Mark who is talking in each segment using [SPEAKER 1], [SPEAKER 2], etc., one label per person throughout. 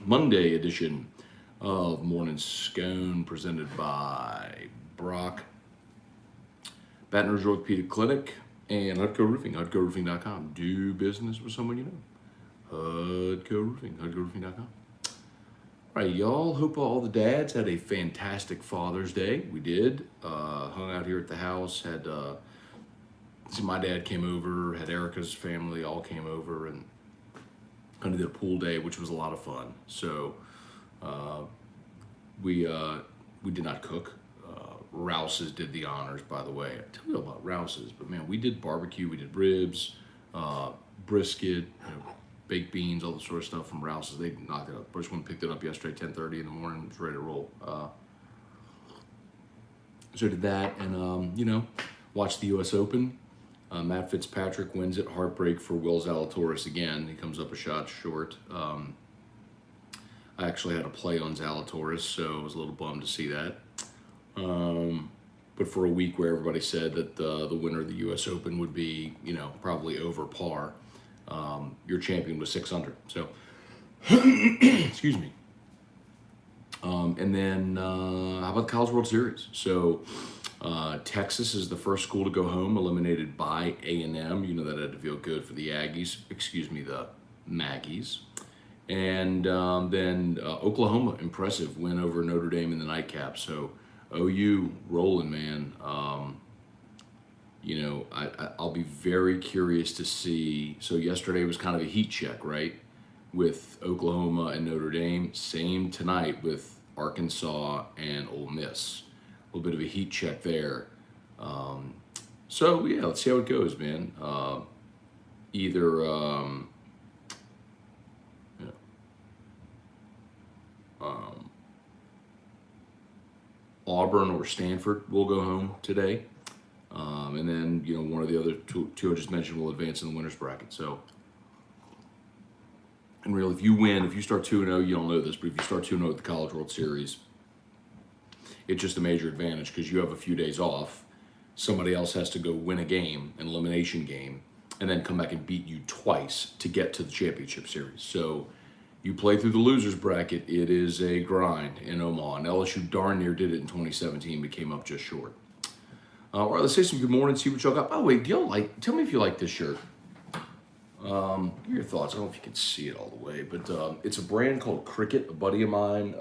[SPEAKER 1] Monday edition of Morning Scone, presented by Brock, Baton Rouge Orthopedic Clinic, and Hudco Roofing, HudcoRoofing.com. Do business with someone you know. Hudco Roofing, HudcoRoofing.com. All right, y'all. Hope all the dads had a fantastic Father's Day. We did. Hung out here at the house. Had my dad came over. Had Erica's family all came over, and kind of did a pool day, which was a lot of fun. So we did not cook. Rouse's did the honors, by the way. I tell you about Rouse's, but man, we did barbecue. We did ribs, brisket, baked beans, all the sort of stuff from Rouse's. They knocked it up. First one picked it up yesterday, 10:30 in the morning. Was ready to roll. So did that, and watched the U.S. Open. Matt Fitzpatrick wins it. Heartbreak for Will Zalatoris again. He comes up a shot short. I actually had a play on Zalatoris, so I was a little bummed to see that. But for a week where everybody said that the winner of the U.S. Open would be, probably over par, your champion was 6 under. So, excuse me. And then how about the College World Series? So Texas is the first school to go home, eliminated by A&M. You know that had to feel good for the Aggies. The Maggies. And then Oklahoma, impressive win over Notre Dame in the nightcap. So OU rolling, man. I'll be very curious to see. So yesterday was kind of a heat check, right? With Oklahoma and Notre Dame. Same tonight with Arkansas and Ole Miss. A little bit of a heat check there. Let's see how it goes, man. Auburn or Stanford will go home today. And then, one of the other two I just mentioned will advance in the winner's bracket. So, and really, if you start 2-0, you don't know this, but if you start 2-0 at the College World Series, it's just a major advantage because you have a few days off. Somebody else has to go win a game, an elimination game, and then come back and beat you twice to get to the championship series. So you play through the loser's bracket, it is a grind in Omaha. And LSU darn near did it in 2017, but came up just short. All right, let's say some good morning, see what y'all got. By the way, tell me if you like this shirt. Your thoughts. I don't know if you can see it all the way, but it's a brand called Cricket. A buddy of mine,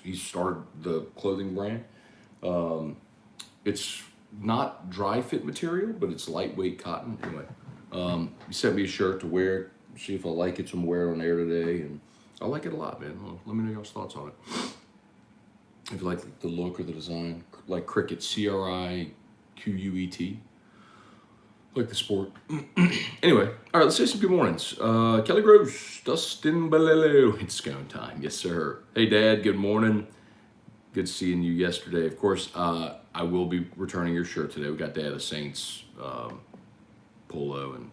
[SPEAKER 1] he started the clothing brand. It's not dry fit material, but it's lightweight cotton. Anyway, he sent me a shirt to wear. See if I like it. So I'm wearing it on air today, and I like it a lot, man. Well, let me know y'all's thoughts on it. If you like the look or the design, like Cricket, Criquet. Like the sport. Anyway, all right, let's say some good mornings. Kelly Gross, Dustin Balelo. It's Scone time. Yes, sir. Hey, Dad, good morning. Good seeing you yesterday. Of course, I will be returning your shirt today. We got Dad of the Saints polo, and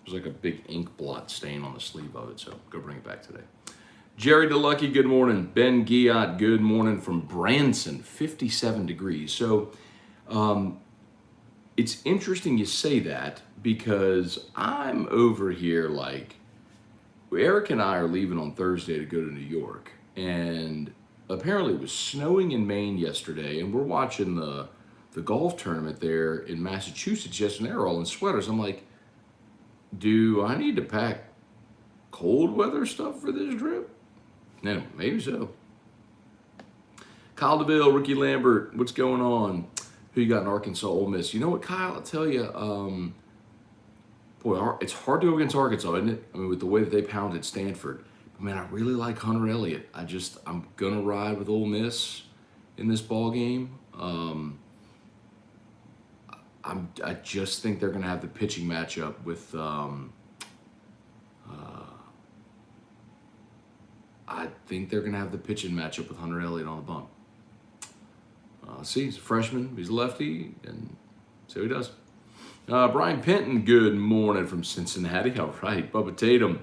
[SPEAKER 1] there's like a big ink blot stain on the sleeve of it, so go bring it back today. Jerry DeLucky, good morning. Ben Giat, good morning from Branson, 57 degrees. So, it's interesting you say that because I'm over here Eric and I are leaving on Thursday to go to New York, and apparently it was snowing in Maine yesterday, and we're watching the golf tournament there in Massachusetts yesterday. They're all in sweaters. I'm like, do I need to pack cold weather stuff for this trip? No, maybe so. Kyle DeVille, Ricky Lambert, what's going on? Who you got in Arkansas, Ole Miss? You know what, Kyle? I'll tell you, it's hard to go against Arkansas, isn't it? I mean, with the way that they pounded Stanford. But man, I really like Hunter Elliott. I'm gonna ride with Ole Miss in this ball game. I just think they're gonna have the pitching matchup with. I think they're gonna have the pitching matchup with Hunter Elliott on the bump. He's a freshman, he's a lefty, and see what he does. Brian Penton, good morning from Cincinnati. All right, Bubba Tatum,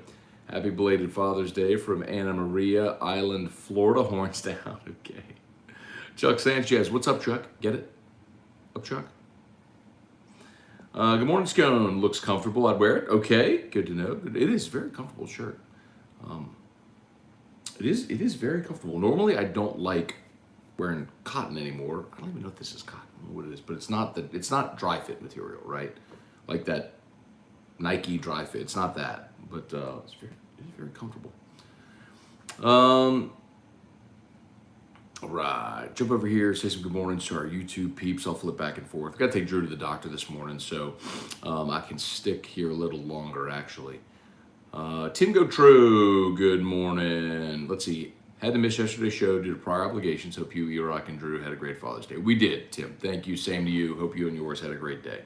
[SPEAKER 1] happy belated Father's Day from Anna Maria Island, Florida. Horns down, okay. Chuck Sanchez, what's up, Chuck? Get it? Up, Chuck? Good morning, Scone. Looks comfortable. I'd wear it. Okay, good to know. It is a very comfortable shirt. It is very comfortable. Normally, I don't like wearing cotton anymore. I don't even know if this is cotton. I don't know what it is, but it's not dry fit material, right? Like that Nike dry fit. It's not that, but it's very comfortable. All right, jump over here, say some good mornings to our YouTube peeps. I'll flip back and forth. Got to take Drew to the doctor this morning, so I can stick here a little longer, actually. Tim Go True, good morning. Let's see. Had to miss yesterday's show due to prior obligations. Hope you, Erock, and Drew had a great Father's Day. We did, Tim. Thank you. Same to you. Hope you and yours had a great day.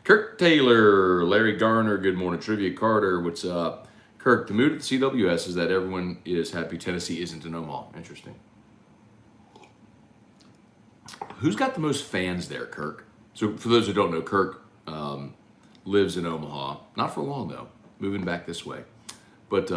[SPEAKER 1] Kirk Taylor, Larry Garner, good morning. Trivia Carter, what's up? Kirk, the mood at the CWS is that everyone is happy Tennessee isn't in Omaha. Interesting. Who's got the most fans there, Kirk? So for those who don't know, Kirk lives in Omaha. Not for long, though. Moving back this way. But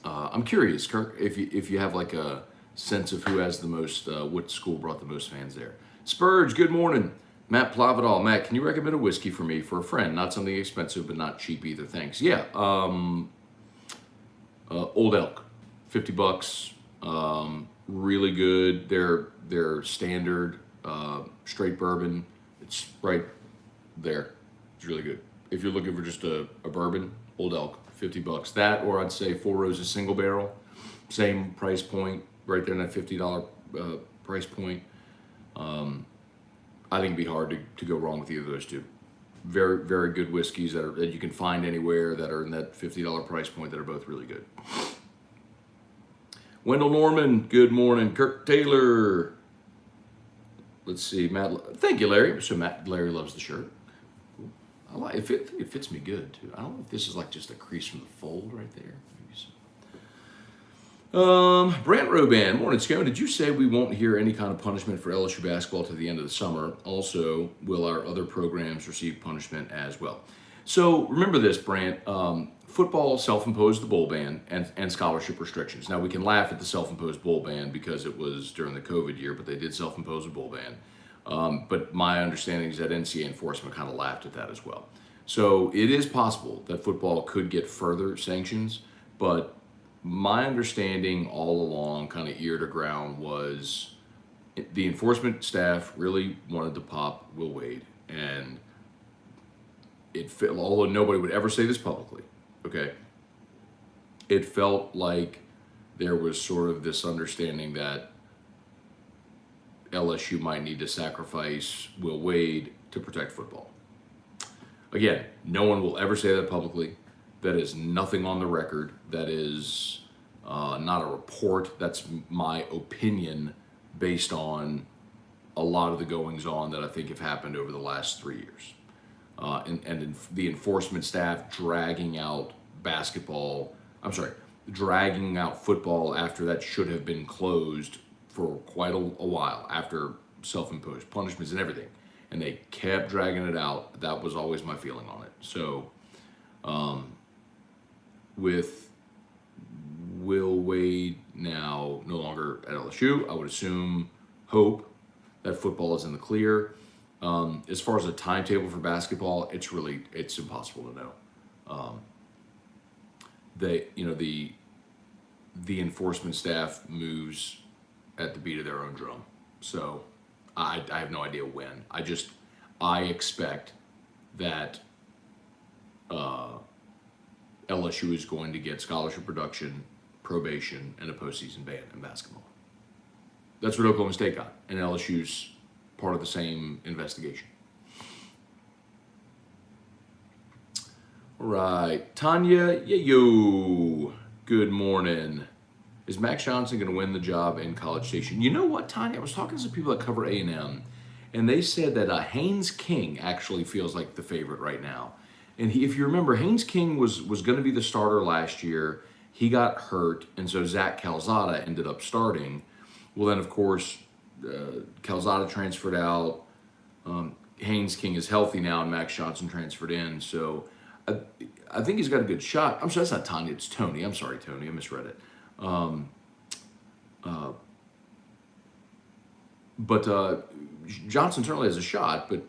[SPEAKER 1] I'm curious, Kirk, if you have like a sense of who has the most, what school brought the most fans there. Spurge, good morning. Matt Plavidal. Matt, can you recommend a whiskey for me for a friend? Not something expensive, but not cheap either. Thanks. Yeah. Old Elk, $50. Really good. They're standard straight bourbon. It's right there. It's really good. If you're looking for just a bourbon, Old Elk, $50. That, or I'd say Four Roses single barrel, same price point, right there in that $50 price point. I think it'd be hard to go wrong with either of those two. Very, very good whiskeys that you can find anywhere that are in that $50 price point that are both really good. Wendell Norman, good morning. Kirk Taylor. Let's see, Matt. Thank you, Larry. So Larry loves the shirt. I like it. It fits me good too. I don't know if this is like just a crease from the fold right there. Maybe so. Brant Roban, morning, Scone. Did you say we won't hear any kind of punishment for LSU basketball to the end of the summer? Also, will our other programs receive punishment as well? So remember this, Brant. Football self-imposed the bowl ban and scholarship restrictions. Now, we can laugh at the self-imposed bowl ban because it was during the COVID year, but they did self-impose a bowl ban. But my understanding is that NCAA enforcement kind of laughed at that as well. So it is possible that football could get further sanctions, but my understanding all along, kind of ear to ground, was the enforcement staff really wanted to pop Will Wade, and although nobody would ever say this publicly, okay, it felt like there was sort of this understanding that LSU might need to sacrifice Will Wade to protect football. Again, no one will ever say that publicly. That is nothing on the record. That is not a report. That's my opinion based on a lot of the goings on that I think have happened over the last 3 years. And the enforcement staff dragging out dragging out football after that should have been closed for quite a while, after self-imposed punishments and everything. And they kept dragging it out. That was always my feeling on it. So with Will Wade now no longer at LSU, I would hope that football is in the clear. As far as a timetable for basketball, it's impossible to know. The enforcement staff moves at the beat of their own drum. So I have no idea when. I expect that LSU is going to get scholarship reduction, probation, and a postseason ban in basketball. That's what Oklahoma State got, and LSU's part of the same investigation. All right, Tanya, yo, good morning. Is Max Johnson going to win the job in College Station? You know what, Tanya? I was talking to some people that cover A&M, and they said that Haynes King actually feels like the favorite right now. And if you remember, Haynes King was going to be the starter last year. He got hurt, and so Zach Calzada ended up starting. Well, then, of course, Calzada transferred out. Haynes King is healthy now, and Max Johnson transferred in. So I think he's got a good shot. I'm sorry, that's not Tanya, it's Tony. I'm sorry, Tony, I misread it. But Johnson certainly has a shot, but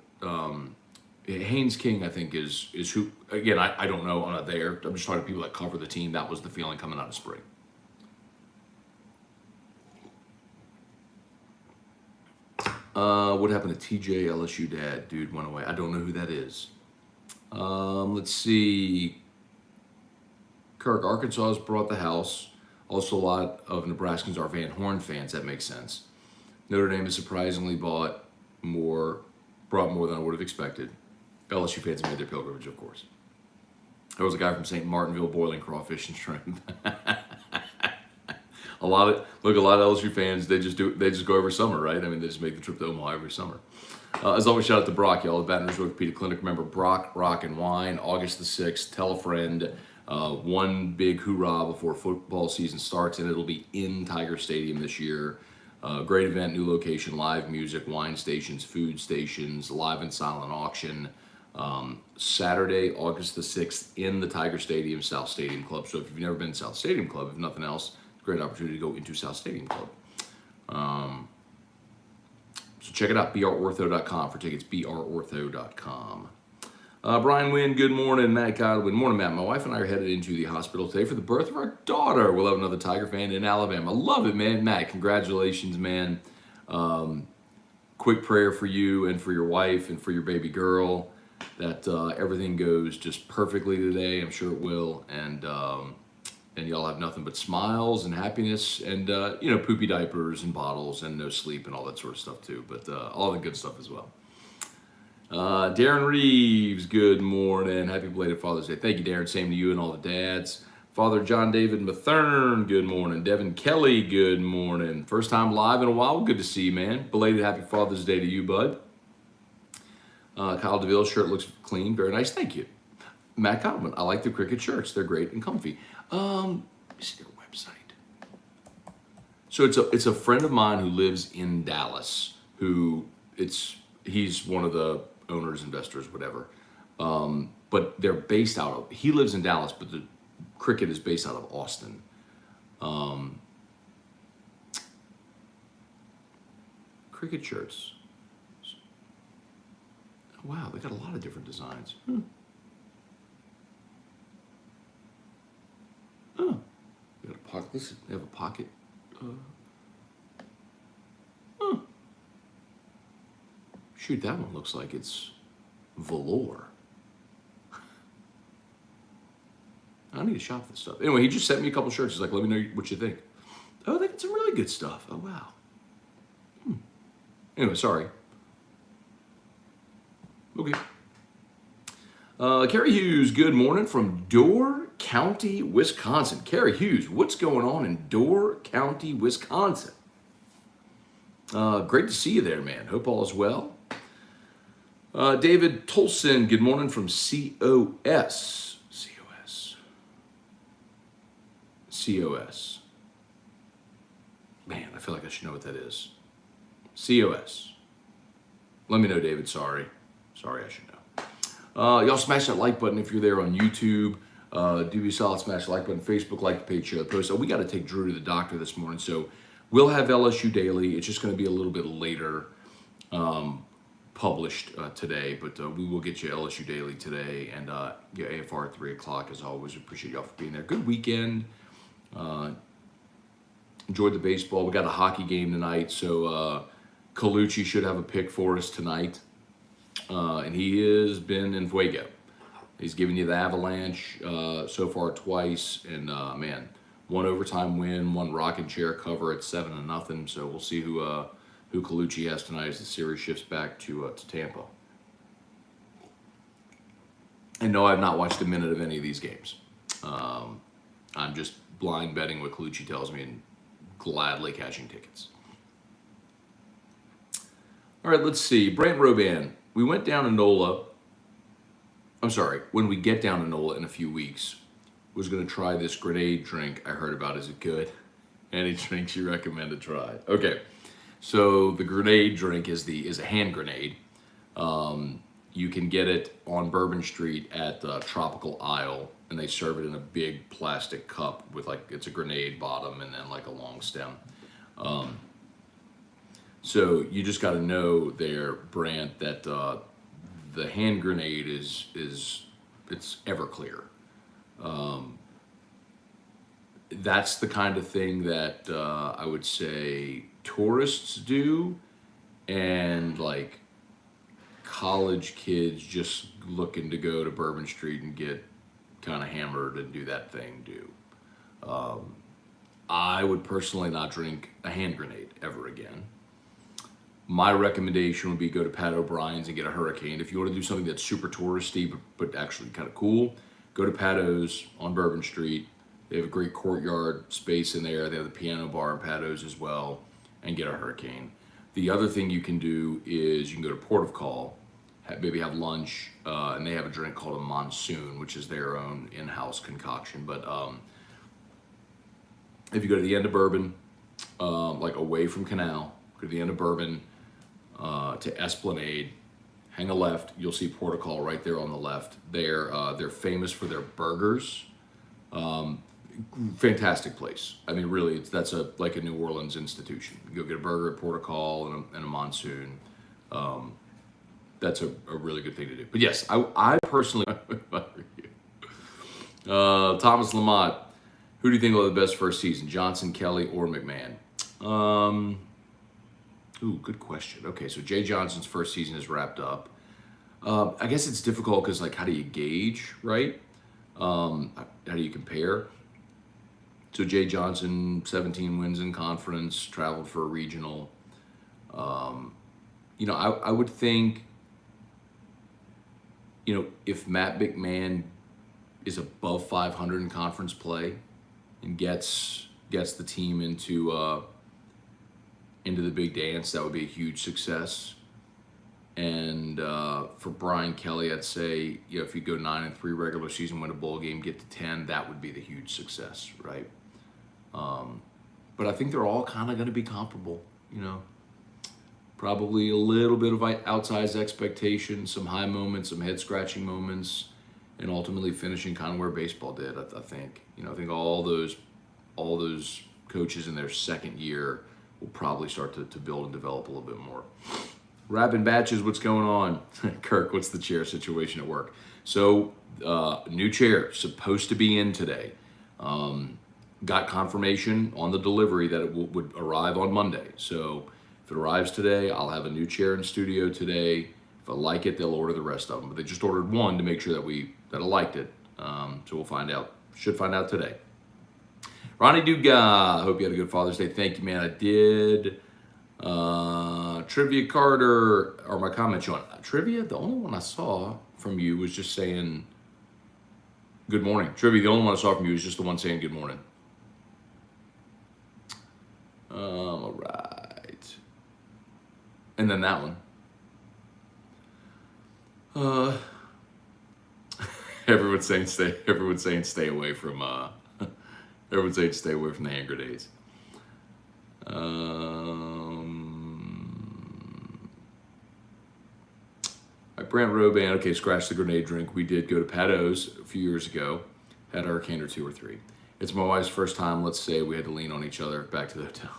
[SPEAKER 1] Haynes King, I think, is who. Again, I don't know. I'm not there. I'm just talking to people that cover the team. That was the feeling coming out of spring. What happened to TJ LSU dad? Dude went away. I don't know who that is. Let's see. Kirk, Arkansas has brought the house. Also, a lot of Nebraskans are Van Horn fans. That makes sense. Notre Dame has surprisingly brought more than I would have expected. LSU fans made their pilgrimage, of course. There was a guy from St. Martinville boiling crawfish and shrimp. a lot of LSU fans, they just go every summer, right? I mean, they just make the trip to Omaha every summer. As always, shout out to Brock, y'all. The Baton Rouge Orthopedic Clinic. Remember, Brock, Rock, and Wine, August the 6th. Tell a friend. One big hoorah before football season starts, and it'll be in Tiger Stadium this year. Great event, new location, live music, wine stations, food stations, live and silent auction. Saturday, August the 6th, in the Tiger Stadium, South Stadium Club. So if you've never been to South Stadium Club, if nothing else, great opportunity to go into South Stadium Club. So check it out, brortho.com for tickets, brortho.com. Brian Wynn, good morning. Matt Godwin, morning, Matt. My wife and I are headed into the hospital today for the birth of our daughter. We'll have another Tiger fan in Alabama. Love it, man. Matt, congratulations, man. Quick prayer for you and for your wife and for your baby girl, that everything goes just perfectly today. I'm sure it will. And y'all have nothing but smiles and happiness and, poopy diapers and bottles and no sleep and all that sort of stuff too. But all the good stuff as well. Darren Reeves, good morning. Happy belated Father's Day. Thank you, Darren. Same to you and all the dads. Father John David Mathern, good morning. Devin Kelly, good morning. First time live in a while. Good to see you, man. Belated Happy Father's Day to you, bud. Kyle DeVille, shirt looks clean. Very nice. Thank you. Matt Cotman, I like the cricket shirts. They're great and comfy. Let me see their website. So it's a friend of mine who lives in Dallas. He's one of the owners, investors, whatever. But they're based out of. He lives in Dallas, but the cricket is based out of Austin. Cricket shirts. Wow, they got a lot of different designs. Oh, they got a pocket. They have a pocket. Shoot, that one looks like it's velour. I need to shop this stuff. Anyway, he just sent me a couple shirts. He's like, let me know what you think. Oh, they got some really good stuff. Oh, wow. Anyway, sorry. Okay. Carrie Hughes, good morning from Door County, Wisconsin. Carrie Hughes, what's going on in Door County, Wisconsin? Great to see you there, man. Hope all is well. David Tolson, good morning from COS. COS. Man, I feel like I should know what that is. COS. Let me know, David. Sorry, I should know. Y'all smash that like button if you're there on YouTube. Do be a solid, smash the like button. Facebook, like the page, share the post. Oh, we got to take Drew to the doctor this morning, so we'll have LSU Daily. It's just going to be a little bit later published today, but we will get you LSU Daily today, and AFR at 3 o'clock as always. Appreciate y'all for being there. Good weekend. Enjoyed the baseball. We got a hockey game tonight, so Colucci should have a pick for us tonight. And he has been in fuego. He's given you the Avalanche so far twice, and man, one overtime win, one rocking chair cover at 7-0. So we'll see who Colucci has tonight as the series shifts back to Tampa. And no, I've not watched a minute of any of these games. I'm just blind betting what Colucci tells me and gladly cashing tickets. All right, let's see. Brant Roban, we went down to NOLA. I'm sorry, when we get down to NOLA in a few weeks, was going to try this grenade drink I heard about. Is it good? Any drinks you recommend to try? Okay, so the grenade drink is a hand grenade. You can get it on Bourbon Street at Tropical Isle, and they serve it in a big plastic cup with it's a grenade bottom and then a long stem. So you just got to know there, Brant, that the hand grenade is it's Everclear. That's the kind of thing that I would say tourists do, and like college kids just looking to go to Bourbon Street and get kind of hammered and do that thing do. I would personally not drink a hand grenade ever again. My recommendation would be go to Pat O'Brien's and get a Hurricane. If you want to do something that's super touristy but actually kind of cool, go to Pat O's on Bourbon Street. They have a great courtyard space in there. They have the piano bar and Pat O's as well, and get a Hurricane. The other thing you can do is you can go to Port of Call, maybe have lunch, and they have a drink called a Monsoon, which is their own in-house concoction. But if you go to the end of Bourbon, like away from Canal, go to the end of Bourbon to Esplanade, hang a left, you'll see Port of Call right there on the left. They're famous for their burgers. Fantastic place. I mean, really, that's like a New Orleans institution. You go get a burger at Port of Call and a Monsoon. That's a really good thing to do. But yes, I personally, Thomas Lamont, who do you think will have the best first season, Johnson, Kelly, or McMahon? Good question. Okay, so Jay Johnson's first season is wrapped up. I guess it's difficult because, like, how do you gauge, right? How do you compare? So Jay Johnson, 17 wins in conference, traveled for a regional. I would think, if Matt McMahon is above 500 in conference play and gets the team into the big dance, that would be a huge success. And for Brian Kelly, I'd say, if you go 9-3 regular season, win a bowl game, get to 10, that would be the huge success, right? But I think they're all kind of going to be comparable, Probably a little bit of outsized expectations, some high moments, some head-scratching moments, and ultimately finishing kind of where baseball did, I think. I think all those coaches in their second year will probably start to build and develop a little bit more. Rapping Batches, what's going on? Kirk, what's the chair situation at work? So, new chair, supposed to be in today. Got confirmation on the delivery that it would arrive on Monday. So, if it arrives today, I'll have a new chair in studio today. If I like it, they'll order the rest of them. But they just ordered one to make sure that I liked it. So we'll find out. Should find out today. Ronnie Duga, hope you had a good Father's Day. Thank you, man. I did. Trivia Carter, or my comment, Sean. Trivia, the only one I saw from you was just saying good morning. Trivia, the only one I saw from you was just the one saying good morning. All right. And then that one. Everyone's saying stay away from everyone's saying stay away from the hand grenades. Brant Roban, okay, scratch the grenade drink. We did go to Pat O's a few years ago, had a Hurricane or 2 or 3. It's my wife's first time. Let's say we had to lean on each other back to the hotel.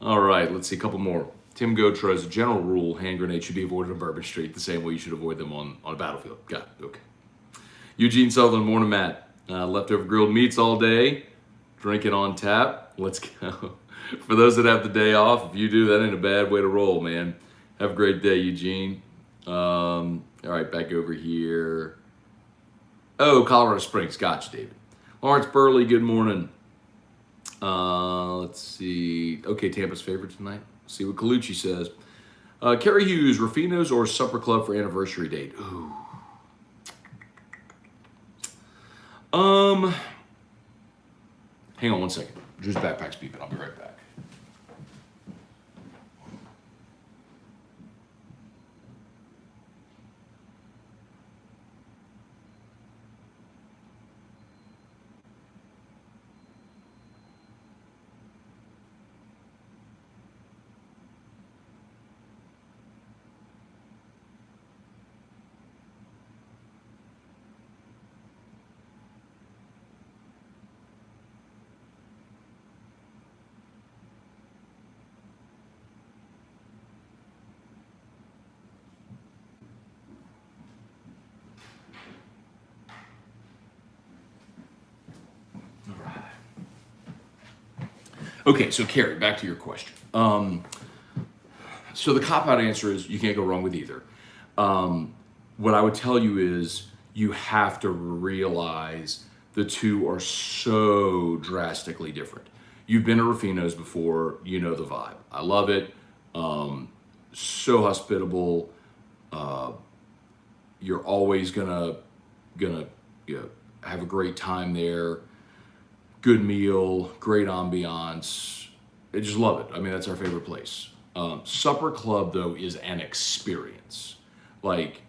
[SPEAKER 1] All right, let's see a couple more. Tim Gotra, as a general rule, hand grenades should be avoided on Bourbon Street the same way you should avoid them on a battlefield. Got it, okay. Eugene Sutherland, morning, Matt. Leftover grilled meats all day, drinking on tap. Let's go. For those that have the day off, if you do, that ain't a bad way to roll, man. Have a great day, Eugene. All right, back over here. Oh, Colorado Springs. Gotcha, David. Lawrence Burley, good morning. Let's see. Okay, Tampa's favorite tonight. Let's see what Colucci says. Kerry Hughes, Rufino's or Supper Club for anniversary date? Ooh. Hang on one second. Drew's backpack's beeping. I'll be right back. Okay, so Carrie, back to your question. So the cop-out answer is you can't go wrong with either. What I would tell you is you have to realize the two are so drastically different. You've been to Rufino's before, you know the vibe. I love it. So hospitable. You're always gonna have a great time there. Good meal, great ambiance. I just love it. I mean, that's our favorite place. Supper Club though is an experience. Like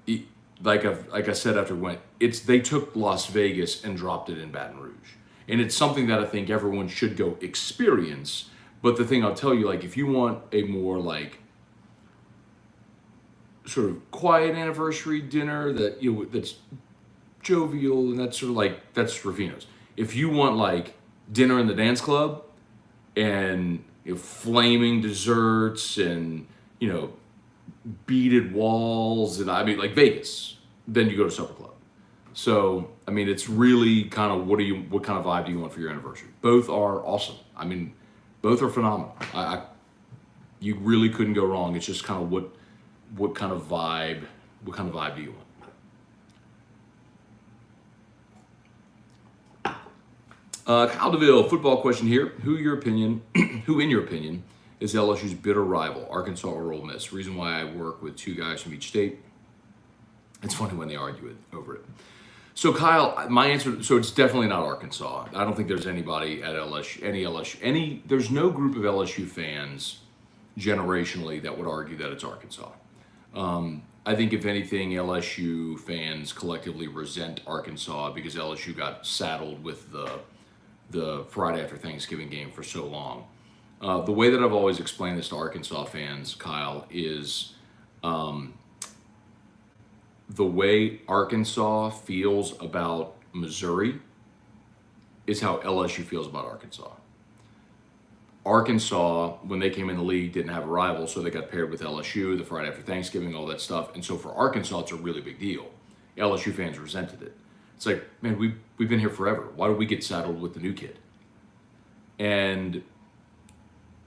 [SPEAKER 1] I said after we went, they took Las Vegas and dropped it in Baton Rouge, and it's something that I think everyone should go experience. But the thing I'll tell you, like if you want a more like sort of quiet anniversary dinner that's jovial and that's sort of like that's Rufino's. If you want like dinner in the dance club and flaming desserts and beaded walls and I mean like Vegas, then you go to Supper Club. So I mean it's really kind of what kind of vibe do you want for your anniversary? Both are awesome. I mean both are phenomenal. You really couldn't go wrong. It's just kind of what kind of vibe do you want? Kyle DeVille, football question here. Who in your opinion, is LSU's bitter rival, Arkansas or Ole Miss? Reason why I work with two guys from each state. It's funny when they argue over it. So Kyle, my answer, so it's definitely not Arkansas. I don't think there's anybody at LSU, there's no group of LSU fans generationally that would argue that it's Arkansas. I think if anything, LSU fans collectively resent Arkansas because LSU got saddled with the Friday after Thanksgiving game for so long. The way that I've always explained this to Arkansas fans, Kyle, is the way Arkansas feels about Missouri is how LSU feels about Arkansas. Arkansas, when they came in the league, didn't have a rival, so they got paired with LSU the Friday after Thanksgiving, all that stuff. And so for Arkansas, it's a really big deal. LSU fans resented it. It's like, man, we've been here forever. Why do we get saddled with the new kid? And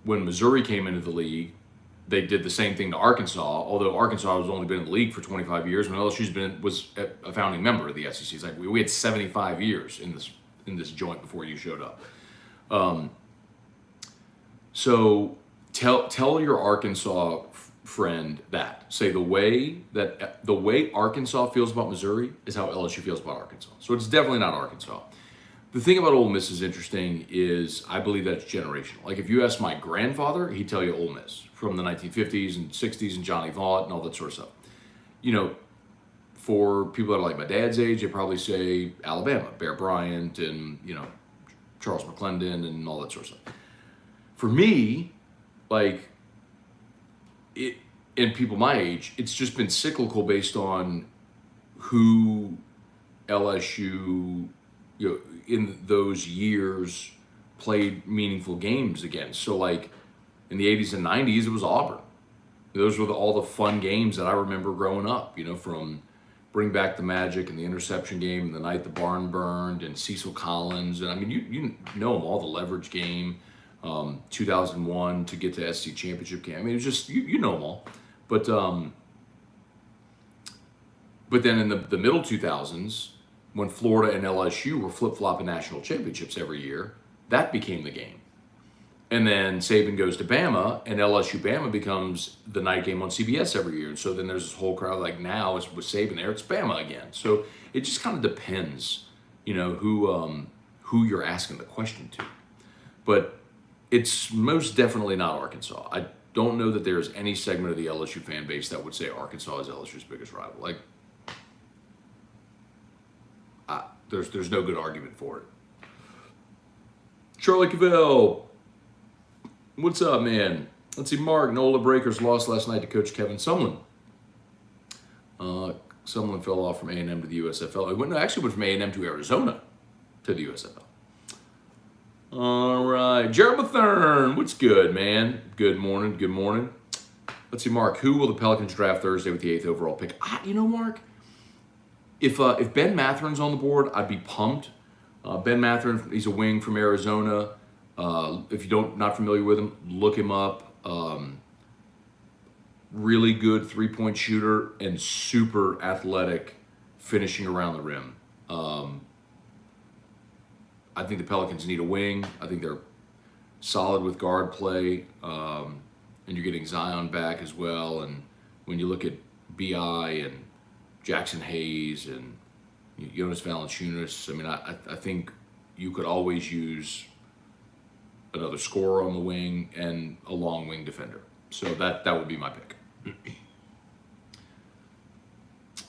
[SPEAKER 1] when Missouri came into the league, they did the same thing to Arkansas, although Arkansas has only been in the league for 25 years, when LSU was a founding member of the SEC. It's like we had 75 years in this joint before you showed up. So tell your Arkansas friend that. Say the way Arkansas feels about Missouri is how LSU feels about Arkansas. So it's definitely not Arkansas. The thing about Ole Miss is interesting is I believe that it's generational. Like if you ask my grandfather, he'd tell you Ole Miss from the 1950s and 60s and Johnny Vaught and all that sort of stuff. For people that are like my dad's age, they probably say Alabama, Bear Bryant and, Charles McClendon and all that sort of stuff. For me, like it, and people my age, it's just been cyclical based on who LSU, in those years played meaningful games against. So like in the 80s and 90s, it was Auburn. Those were all the fun games that I remember growing up, from Bring Back the Magic and the interception game and the night the barn burned and Cecil Collins. And I mean, you know them all, the leverage game. 2001 to get to SC championship game. I mean, it was just, you know them all. But then in the middle 2000s, when Florida and LSU were flip-flopping national championships every year, that became the game. And then Saban goes to Bama, and LSU-Bama becomes the night game on CBS every year. And so then there's this whole crowd, like now, with Saban there, it's Bama again. So it just kind of depends, who you're asking the question to. But it's most definitely not Arkansas. I don't know that there's any segment of the LSU fan base that would say Arkansas is LSU's biggest rival. Like, there's no good argument for it. Charlie Cavell, what's up, man? Let's see, Mark, Nola Breakers lost last night to Coach Kevin Sumlin. Sumlin fell off from A&M to the USFL. It actually went from A&M to Arizona to the USFL. All right, Jared Mathern, what's good, man? Good morning. Let's see, Mark, who will the Pelicans draft Thursday with the 8th overall pick? Mark, if Ben Mathern's on the board, I'd be pumped. Ben Mathern, he's a wing from Arizona. If you not familiar with him, look him up. Really good 3-point shooter and super athletic finishing around the rim. I think the Pelicans need a wing. I think they're solid with guard play, and you're getting Zion back as well. And when you look at Bi and Jackson Hayes and Jonas Valanciunas, I mean, I think you could always use another scorer on the wing and a long wing defender. So that would be my pick.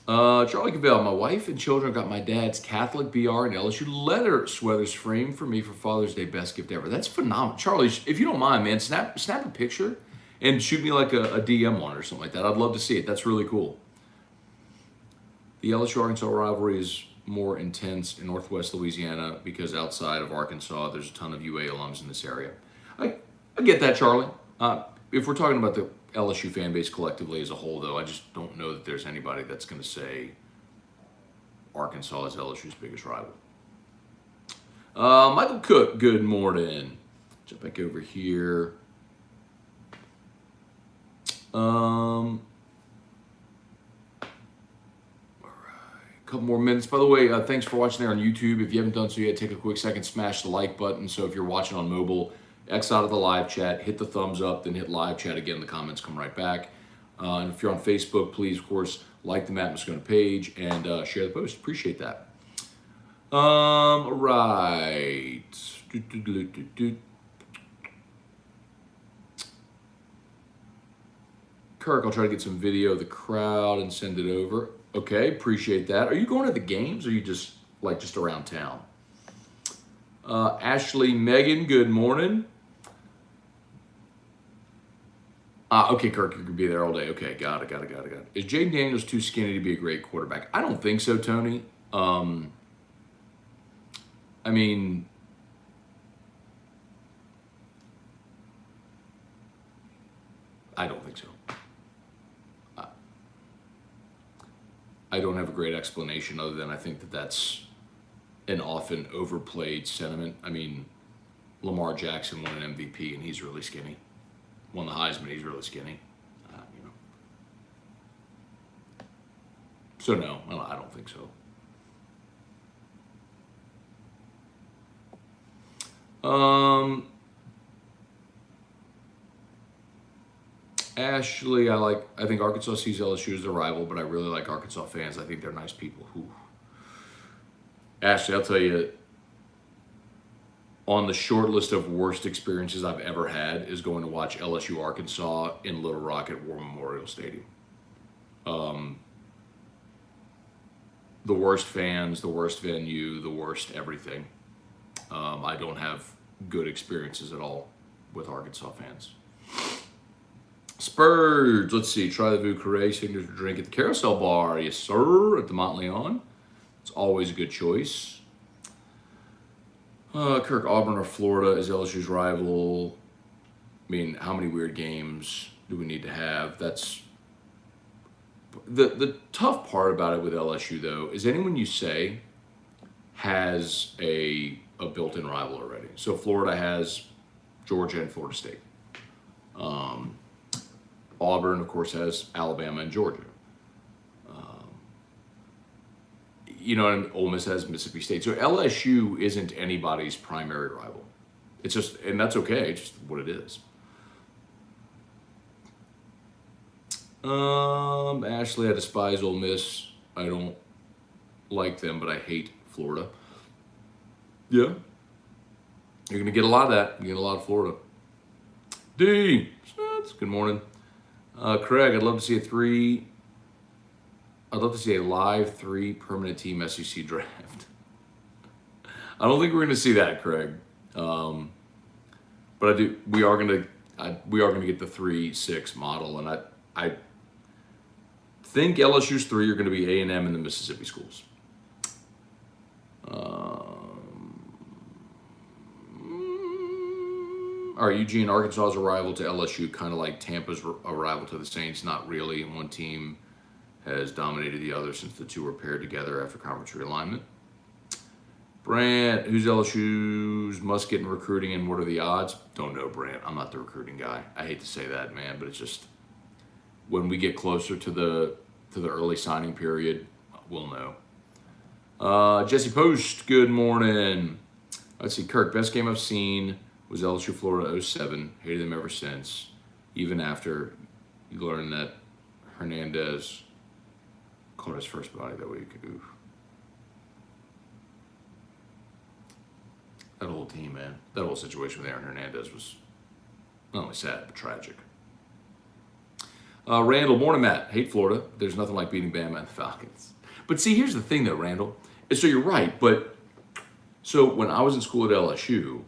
[SPEAKER 1] Charlie Cavell, my wife and children got my dad's Catholic BR and LSU leather sweaters framed for me for Father's Day. Best gift ever. That's phenomenal. Charlie, if you don't mind, man, snap a picture and shoot me like a DM one or something like that. I'd love to see it. That's really cool. The LSU-Arkansas rivalry is more intense in Northwest Louisiana because outside of Arkansas, there's a ton of UA alums in this area. I get that, Charlie. If we're talking about the LSU fan base collectively as a whole, though, I just don't know that there's anybody that's going to say Arkansas is LSU's biggest rival. Michael Cook, good morning. Jump back over here. All right, a couple more minutes. By the way, thanks for watching there on YouTube. If you haven't done so yet, take a quick second, smash the like button. So if you're watching on mobile, X out of the live chat, hit the thumbs up, then hit live chat again. The comments come right back. And if you're on Facebook, please, of course, like the Matt Moscona page and share the post. Appreciate that. All right. Kirk, I'll try to get some video of the crowd and send it over. Okay, appreciate that. Are you going to the games or are you just around town? Ashley Megan, good morning. Okay, Kirk, you could be there all day. Okay, got it. Is Jaden Daniels too skinny to be a great quarterback? I don't think so, Tony. I mean, I don't think so. I don't have a great explanation other than I think that that's an often overplayed sentiment. I mean, Lamar Jackson won an MVP and he's really skinny. Won the Heisman, he's really skinny. So no, I don't think so. Ashley, I think Arkansas sees LSU as their rival, but I really like Arkansas fans. I think they're nice people. Ashley, I'll tell you, on the short list of worst experiences I've ever had is going to watch LSU Arkansas in Little Rock at War Memorial Stadium. The worst fans, the worst venue, the worst everything. I don't have good experiences at all with Arkansas fans. Spurs, let's see. Try the Vu Carré signature drink at the Carousel Bar. Yes, sir, at the Montleon. It's always a good choice. Kirk, Auburn or Florida is LSU's rival. I mean, how many weird games do we need to have? That's the tough part about it with LSU, though, is anyone you say has a built-in rival already. So Florida has Georgia and Florida State. Auburn, of course, has Alabama and Georgia. And Ole Miss has Mississippi State. So LSU isn't anybody's primary rival. It's just, and that's okay. It's just what it is. Ashley, I despise Ole Miss. I don't like them, but I hate Florida. Yeah. You're going to get a lot of that. You get a lot of Florida. D. Good morning. Craig, I'd love to see a live 3 permanent team SEC draft. I don't think we're going to see that, Craig. But we are going to get the 3-6 model, and I think LSU's 3 are going to be A&M and the Mississippi schools. All right, Eugene, Arkansas is a rival to LSU, kind of like Tampa's a rival to the Saints. Not really. One team has dominated the other since the two were paired together after conference realignment. Brant, who's LSU who's must get in recruiting and what are the odds? Don't know, Brant. I'm not the recruiting guy. I hate to say that, man, but it's just when we get closer to the early signing period, we'll know. Jesse Post, good morning. Let's see, Kirk, best game I've seen was LSU Florida 07. Hated them ever since, even after you learned that Hernandez caught his first body that week. Oof. That whole team, man. That whole situation with Aaron Hernandez was not only sad, but tragic. Randall, morning, Matt. Hate Florida. There's nothing like beating Bama and the Falcons. But see, here's the thing, though, Randall. So you're right, but so when I was in school at LSU,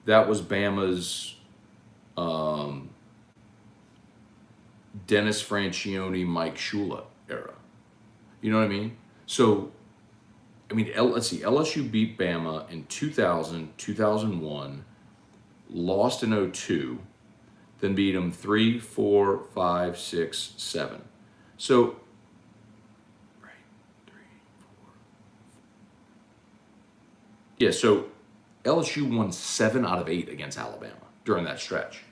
[SPEAKER 1] that was Bama's Dennis Francione, Mike Shula era. You know what I mean? So, I mean, let's see. LSU beat Bama in 2000, 2001, lost in 02, then beat them 3, 4, 5, 6, 7. So, right, 3, 4. Yeah, so LSU won 7 out of 8 against Alabama during that stretch.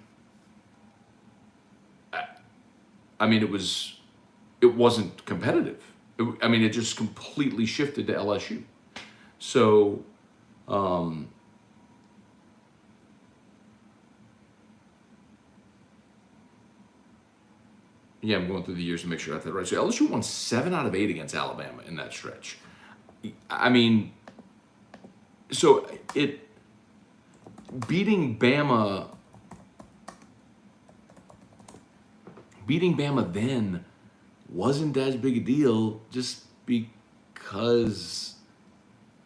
[SPEAKER 1] I mean, it wasn't competitive. It just completely shifted to LSU. So, yeah, I'm going through the years to make sure I got that right. So LSU won 7 out of 8 against Alabama in that stretch. I mean, so beating Bama then wasn't as big a deal just because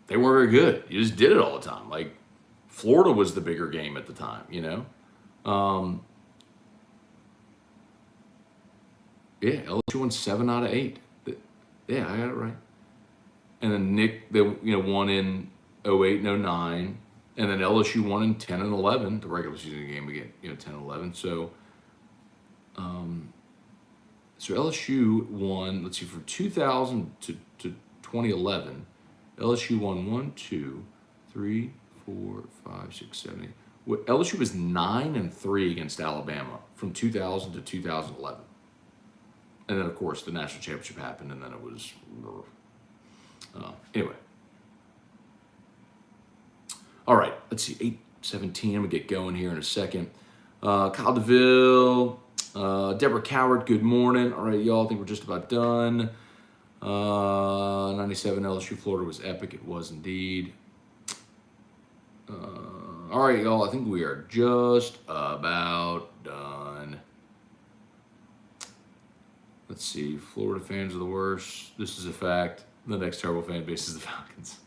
[SPEAKER 1] they weren't very good. You just did it all the time. Like, Florida was the bigger game at the time, you know? Yeah, LSU won 7 out of 8. Yeah, I got it right. And then Nick, they won in 08 and 09. And then LSU won in 10 and 11, the regular season game again, 10 and 11. So, so LSU won, let's see, from 2000 to 2011, LSU won 1, 2, 3, 4, 5, 6, 7, 8. Well, LSU was 9 and 3 against Alabama from 2000 to 2011. And then, of course, the national championship happened, and then it was, anyway. All right, let's see, 8:17. I'm going to get going here in a second. Kyle DeVille, Deborah Coward, good morning. All right, y'all, I think we're just about done. 97 LSU Florida was epic. It was indeed. All right, y'all, I think we are just about done. Let's see, Florida fans are the worst. This is a fact. The next terrible fan base is the Falcons.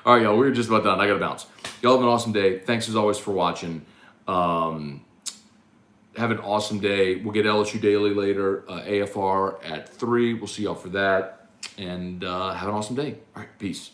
[SPEAKER 1] All right, y'all, we're just about done. I got to bounce. Y'all have an awesome day. Thanks, as always, for watching. Have an awesome day. We'll get LSU Daily later, AFR at 3. We'll see y'all for that. And have an awesome day. All right, peace.